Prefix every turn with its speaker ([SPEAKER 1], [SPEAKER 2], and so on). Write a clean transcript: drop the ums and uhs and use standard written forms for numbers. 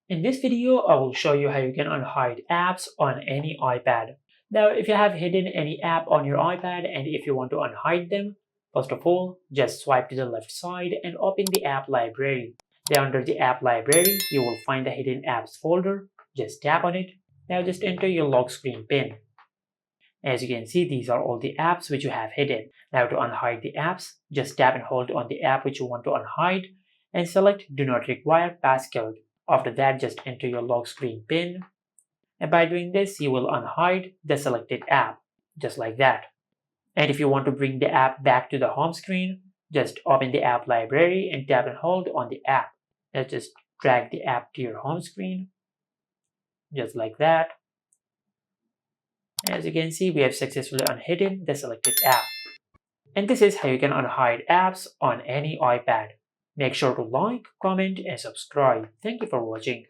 [SPEAKER 1] In this video, I will show you how you can unhide apps on any iPad. Now, if you have hidden any app on your iPad and if you want to unhide them, first of all, just swipe to the left side and open the app library. Then under the app library, you will find the hidden apps folder. Just tap on it. Now just enter your lock screen pin. As you can see, these are all the apps which you have hidden. Now to unhide the apps, just tap and hold on the app which you want to unhide and select Do Not Require Passcode. After that, just enter your lock screen pin. And by doing this, you will unhide the selected app, just like that. And if you want to bring the app back to the home screen, just open the app library and tap and hold on the app. Now just drag the app to your home screen, just like that. As you can see, we have successfully unhidden the selected app. And this is how you can unhide apps on any iPad. Make sure to like, comment, and subscribe. Thank you for watching.